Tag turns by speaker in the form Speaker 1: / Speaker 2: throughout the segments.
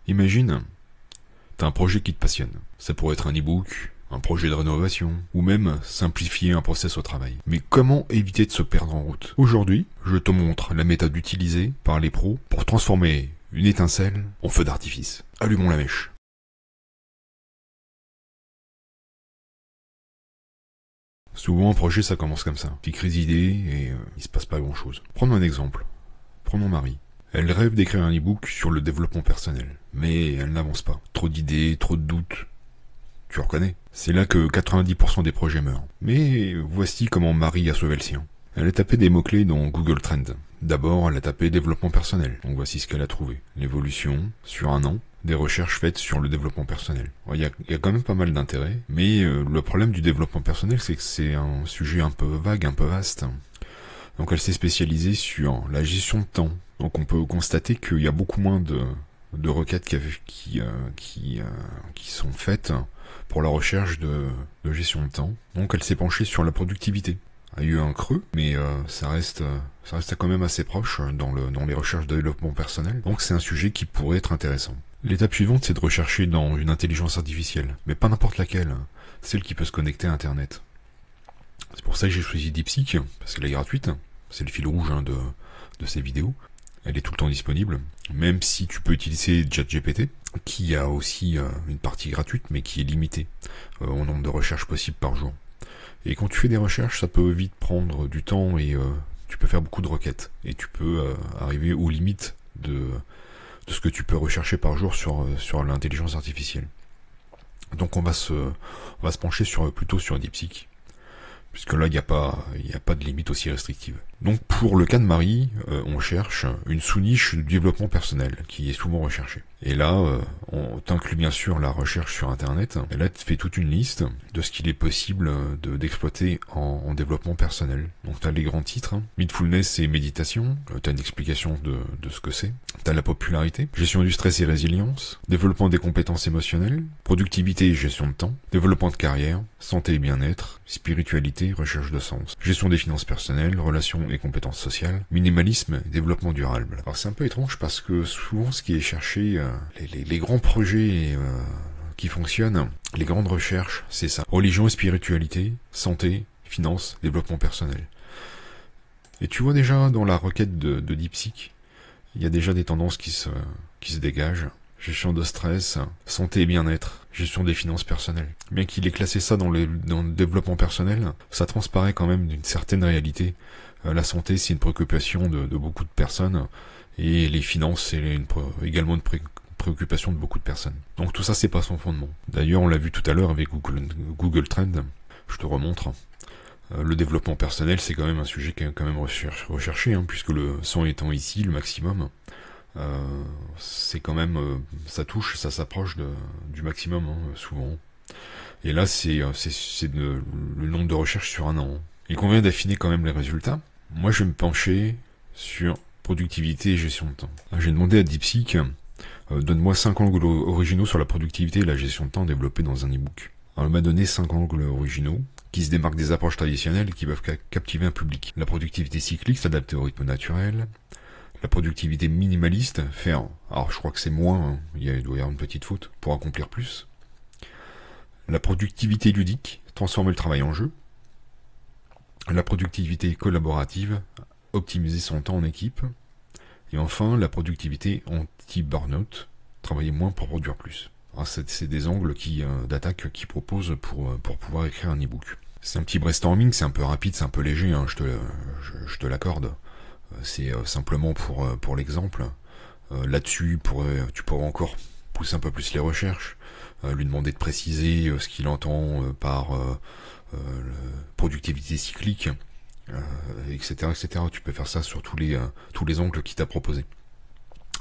Speaker 1: Imagine, t'as un projet qui te passionne. Ça pourrait être un e-book, un projet de rénovation, ou même simplifier un process au travail. Mais comment éviter de se perdre en route? Aujourd'hui, je te montre la méthode utilisée par les pros pour transformer une étincelle en feu d'artifice. Allumons la mèche. Souvent, un projet, ça commence comme ça. Petite crise d'idée et il se passe pas grand chose. Prenons un exemple. Prenons Marie. Elle rêve d'écrire un e-book sur le développement personnel. Mais elle n'avance pas. Trop d'idées, trop de doutes. Tu reconnais? C'est là que 90% des projets meurent. Mais voici comment Marie a sauvé le sien. Elle a tapé des mots-clés dans Google Trends. D'abord, elle a tapé développement personnel. Donc voici ce qu'elle a trouvé. L'évolution, sur un an, des recherches faites sur le développement personnel. Il y a quand même pas mal d'intérêt, mais le problème du développement personnel, c'est que c'est un sujet un peu vague, un peu vaste. Donc elle s'est spécialisée sur la gestion de temps. Donc on peut constater qu'il y a beaucoup moins de requêtes qui sont faites pour la recherche de gestion de temps. Donc elle s'est penchée sur la productivité. Il y a eu un creux, mais ça reste quand même assez proche dans les recherches de développement personnel. Donc c'est un sujet qui pourrait être intéressant. L'étape suivante, c'est de rechercher dans une intelligence artificielle, mais pas n'importe laquelle, celle qui peut se connecter à Internet. C'est pour ça que j'ai choisi DeepSeek, parce qu'elle est gratuite, c'est le fil rouge de ces vidéos. Elle est tout le temps disponible, même si tu peux utiliser ChatGPT, qui a aussi une partie gratuite, mais qui est limitée au nombre de recherches possibles par jour. Et quand tu fais des recherches, ça peut vite prendre du temps et tu peux faire beaucoup de requêtes. Et tu peux arriver aux limites de ce que tu peux rechercher par jour sur l'intelligence artificielle. Donc on va se pencher plutôt sur DeepSeek, puisque là il n'y a pas de limite aussi restrictive. Donc pour le cas de Marie, on cherche une sous-niche du développement personnel qui est souvent recherchée. Et là, on t'inclut bien sûr la recherche sur Internet. Et là, tu fais toute une liste de ce qu'il est possible d'exploiter en développement personnel. Donc tu as les grands titres, Mindfulness et méditation, tu as une explication de ce que c'est. Tu as la popularité, gestion du stress et résilience, développement des compétences émotionnelles, productivité et gestion de temps, développement de carrière, santé et bien-être, spiritualité, recherche de sens, gestion des finances personnelles, relations et compétences sociales, minimalisme et développement durable. Alors c'est un peu étrange parce que souvent ce qui est cherché, les grands projets qui fonctionnent, les grandes recherches, c'est ça. Religion et spiritualité, santé, finances, développement personnel. Et tu vois déjà dans la requête de DeepSeek, il y a déjà des tendances qui se dégagent. Gestion de stress, santé et bien-être, gestion des finances personnelles. Bien qu'il ait classé ça dans le développement personnel, ça transparaît quand même d'une certaine réalité. La santé, c'est une préoccupation de beaucoup de personnes, et les finances, c'est également une préoccupation de beaucoup de personnes. Donc tout ça, c'est pas son fondement. D'ailleurs, on l'a vu tout à l'heure avec Google Trends, je te remontre. Le développement personnel, c'est quand même un sujet qui est quand même recherché, puisque le 100 étant ici, le maximum, c'est quand même, ça s'approche du maximum, souvent. Et là, c'est le nombre de recherches sur un an. Il convient d'affiner quand même les résultats. Moi, je vais me pencher sur productivité et gestion de temps. J'ai demandé à DeepSeek, donne-moi 5 angles originaux sur la productivité et la gestion de temps développés dans un e-book. Alors, elle m'a donné 5 angles originaux qui se démarquent des approches traditionnelles et qui peuvent captiver un public. La productivité cyclique, s'adapter au rythme naturel. La productivité minimaliste, faire, alors je crois que c'est moins, il doit y avoir une petite faute, pour accomplir plus. La productivité ludique, transformer le travail en jeu. La productivité collaborative, optimiser son temps en équipe. Et enfin, la productivité anti-burnout, travailler moins pour produire plus. Alors c'est des angles d'attaque qui proposent pour pouvoir écrire un e-book. C'est un petit brainstorming, c'est un peu rapide, c'est un peu léger, je te l'accorde. C'est simplement pour l'exemple. Là-dessus, tu pourrais encore pousser un peu plus les recherches, lui demander de préciser ce qu'il entend par productivité cyclique, etc., etc. Tu peux faire ça sur tous les angles qu'il t'a proposé,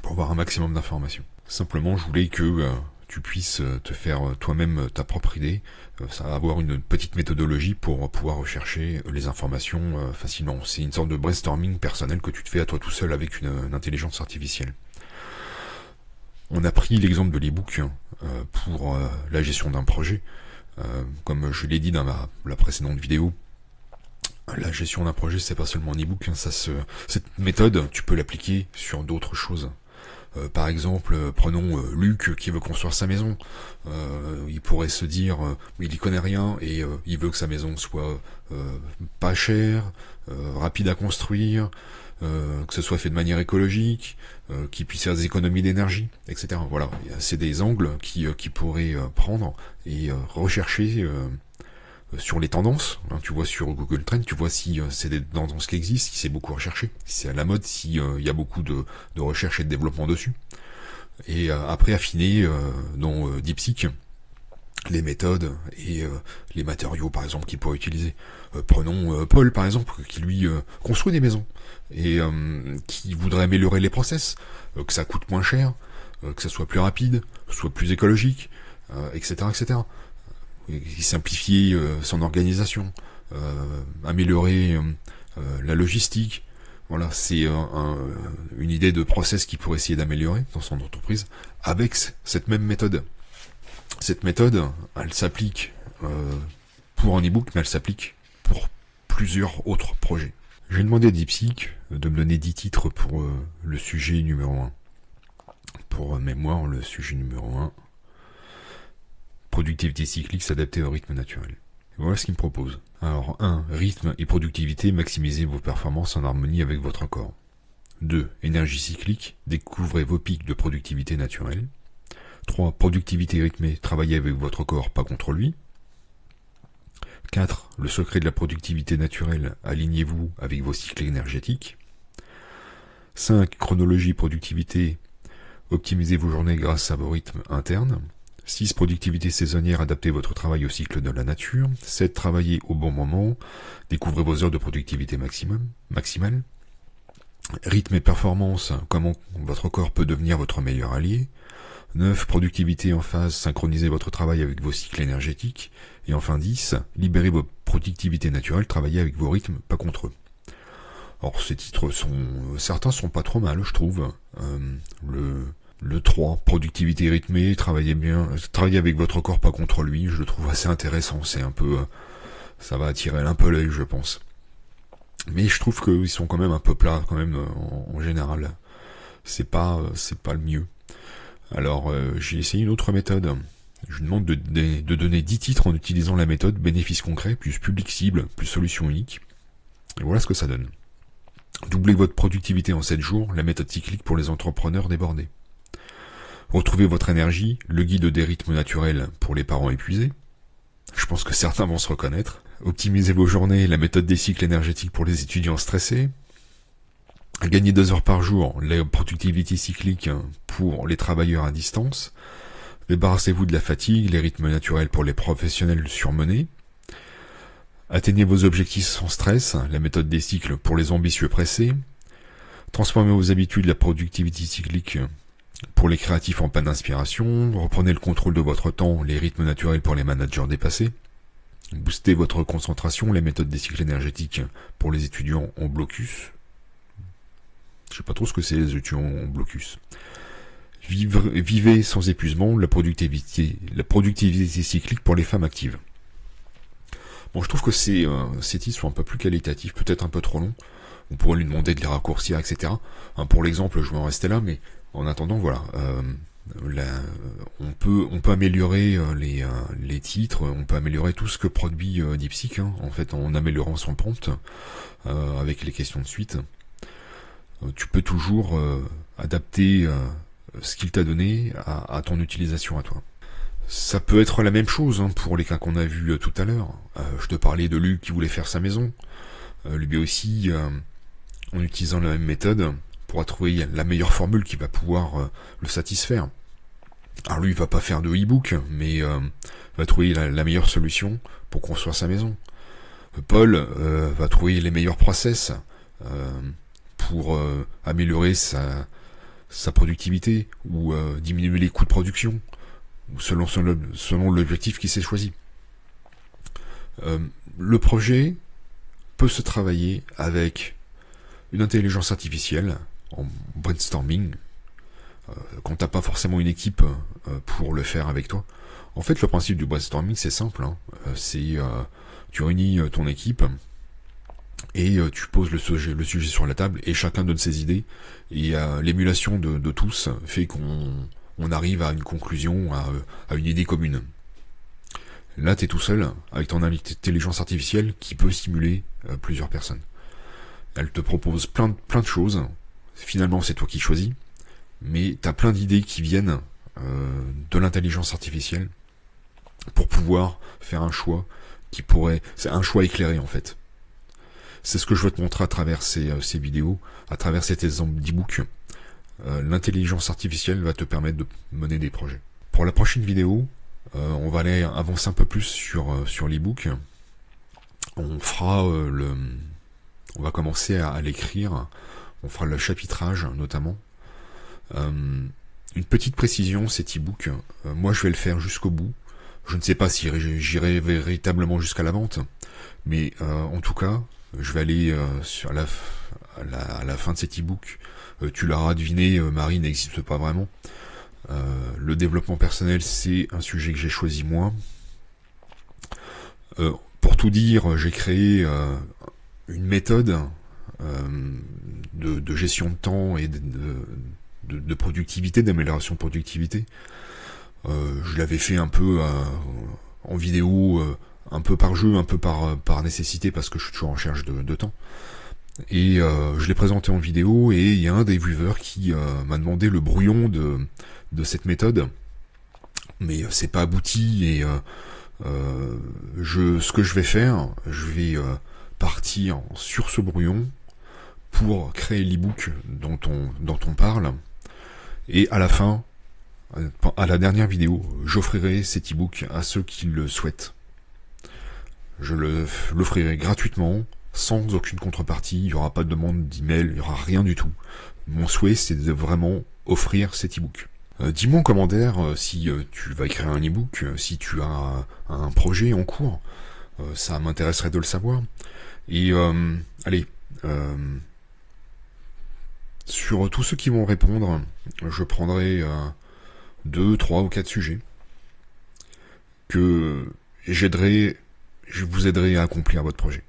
Speaker 1: pour avoir un maximum d'informations. Simplement, je voulais que tu puisses te faire toi-même ta propre idée, ça va avoir une petite méthodologie pour pouvoir rechercher les informations facilement. C'est une sorte de brainstorming personnel que tu te fais à toi tout seul avec une intelligence artificielle. On a pris l'exemple de l'e-book pour la gestion d'un projet. Comme je l'ai dit dans la précédente vidéo, la gestion d'un projet, c'est pas seulement un e-book. Cette méthode, tu peux l'appliquer sur d'autres choses. Par exemple, prenons Luc qui veut construire sa maison. Il pourrait se dire, il y connaît rien et il veut que sa maison soit pas chère, rapide à construire, que ce soit fait de manière écologique, qu'il puisse faire des économies d'énergie, etc. Voilà, c'est des angles qui pourraient prendre et rechercher sur les tendances. Hein, tu vois sur Google Trends, tu vois si c'est des tendances qui existent, si c'est beaucoup recherché, si c'est à la mode, si y a beaucoup de recherche et de développement dessus. Et après affiner dans DeepSeek les méthodes et les matériaux par exemple qu'il pourrait utiliser. Prenons Paul par exemple qui lui construit des maisons et qui voudrait améliorer les process, que ça coûte moins cher, que ça soit plus rapide, soit plus écologique, etc., etc. Simplifier son organisation, améliorer la logistique. Voilà, c'est une idée de process qu'il pourrait essayer d'améliorer dans son entreprise avec cette même méthode. Cette méthode, elle s'applique pour un e-book, mais elle s'applique pour plusieurs autres projets. J'ai demandé à DeepSeek de me donner 10 titres pour le sujet numéro 1. Pour mémoire, le sujet numéro 1. Productivité cyclique s'adapter au rythme naturel. Voilà ce qu'il me propose. Alors 1. Rythme et productivité, maximisez vos performances en harmonie avec votre corps. 2. Énergie cyclique, découvrez vos pics de productivité naturelle. 3. Productivité rythmée, travaillez avec votre corps, pas contre lui. 4. Le secret de la productivité naturelle, alignez-vous avec vos cycles énergétiques. 5. Chronologie productivité, optimisez vos journées grâce à vos rythmes internes. 6. Productivité saisonnière, adaptez votre travail au cycle de la nature. 7. Travaillez au bon moment, découvrez vos heures de productivité maximale. Rythme et performance, comment votre corps peut devenir votre meilleur allié. 9. Productivité en phase, synchronisez votre travail avec vos cycles énergétiques. Et enfin 10. Libérez vos productivités naturelles, travaillez avec vos rythmes, pas contre eux. Alors ces titres certains sont pas trop mal, je trouve. Le 3, productivité rythmée, travaillez avec votre corps, pas contre lui, je le trouve assez intéressant, c'est un peu, ça va attirer un peu l'œil, je pense. Mais je trouve qu'ils sont quand même un peu plats, quand même, en général. C'est pas le mieux. Alors, j'ai essayé une autre méthode. Je demande de donner 10 titres en utilisant la méthode bénéfice concret, plus public cible, plus solution unique. Et voilà ce que ça donne. Doublez votre productivité en 7 jours, la méthode cyclique pour les entrepreneurs débordés. Retrouvez votre énergie, le guide des rythmes naturels pour les parents épuisés. Je pense que certains vont se reconnaître. Optimisez vos journées, la méthode des cycles énergétiques pour les étudiants stressés. Gagnez 2 heures par jour, la productivité cyclique pour les travailleurs à distance. Débarrassez-vous de la fatigue, les rythmes naturels pour les professionnels surmenés. Atteignez vos objectifs sans stress, la méthode des cycles pour les ambitieux pressés. Transformez vos habitudes, la productivité cyclique pour les créatifs en panne d'inspiration. Reprenez le contrôle de votre temps, les rythmes naturels pour les managers dépassés. Boostez votre concentration, les méthodes des cycles énergétiques pour les étudiants en blocus. Je sais pas trop ce que c'est les étudiants en blocus. Vivez sans épuisement, la productivité cyclique pour les femmes actives. Bon, je trouve que ces titres sont un peu plus qualitatifs, peut-être un peu trop longs. On pourrait lui demander de les raccourcir, etc. Pour l'exemple, je vais en rester là, mais en attendant, voilà. On peut améliorer les titres, on peut améliorer tout ce que produit DeepSeek, en fait, en améliorant son prompt avec les questions de suite. Tu peux toujours adapter ce qu'il t'a donné à ton utilisation à toi. Ça peut être la même chose pour les cas qu'on a vus tout à l'heure. Je te parlais de Luc qui voulait faire sa maison. Lui aussi, en utilisant la même méthode, pourra trouver la meilleure formule qui va pouvoir le satisfaire. Alors lui, il va pas faire de e-book, mais va trouver la meilleure solution pour construire sa maison. Paul va trouver les meilleurs process pour améliorer sa productivité ou diminuer les coûts de production, ou selon l'objectif qui s'est choisi. Le projet peut se travailler avec une intelligence artificielle en brainstorming, quand t'as pas forcément une équipe pour le faire avec toi. En fait, le principe du brainstorming, c'est simple. Tu réunis ton équipe et tu poses le sujet sur la table, et chacun donne ses idées, et l'émulation de tous fait qu'on arrive à une conclusion, à une idée commune. Là, t'es tout seul, avec ton intelligence artificielle qui peut simuler plusieurs personnes. Elle te propose plein de choses, finalement c'est toi qui choisis, mais t'as plein d'idées qui viennent de l'intelligence artificielle pour pouvoir faire un choix qui pourrait... C'est un choix éclairé en fait. C'est ce que je veux te montrer à travers ces vidéos, à travers cet exemple d'e-book. L'intelligence artificielle va te permettre de mener des projets. Pour la prochaine vidéo, on va aller avancer un peu plus sur l'e-book. On fera on va commencer à l'écrire. On fera le chapitrage notamment. Une petite précision, cet e-book, moi je vais le faire jusqu'au bout. Je ne sais pas si j'irai véritablement jusqu'à la vente, mais en tout cas, je vais aller sur à la fin de cet e-book. Tu l'auras deviné, Marie n'existe pas vraiment. Le développement personnel, c'est un sujet que j'ai choisi moi. Pour tout dire, j'ai créé une méthode de gestion de temps et de productivité, d'amélioration de productivité. Je l'avais fait un peu en vidéo, un peu par jeu, un peu par nécessité, parce que je suis toujours en recherche de temps. Et je l'ai présenté en vidéo, et il y a un des viewers qui m'a demandé le brouillon de cette méthode, mais c'est pas abouti, et ce que je vais faire, je vais partir sur ce brouillon pour créer l'e-book dont on parle, et à la fin, à la dernière vidéo, j'offrirai cet e-book à ceux qui le souhaitent. Je l'offrirai gratuitement, sans aucune contrepartie, il n'y aura pas de demande d'email, il n'y aura rien du tout. Mon souhait, c'est de vraiment offrir cet e-book. Dis-moi en commentaire si tu vas écrire un e-book, si tu as un projet en cours, ça m'intéresserait de le savoir. Et allez, sur tous ceux qui vont répondre, je prendrai 2, 3 ou 4 sujets que je vous aiderai à accomplir votre projet.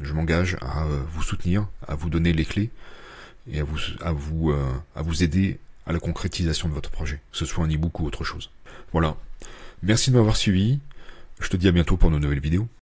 Speaker 1: Je m'engage à vous soutenir, à vous donner les clés et à vous aider à la concrétisation de votre projet, que ce soit un e-book ou autre chose. Voilà. Merci de m'avoir suivi. Je te dis à bientôt pour de nouvelles vidéos.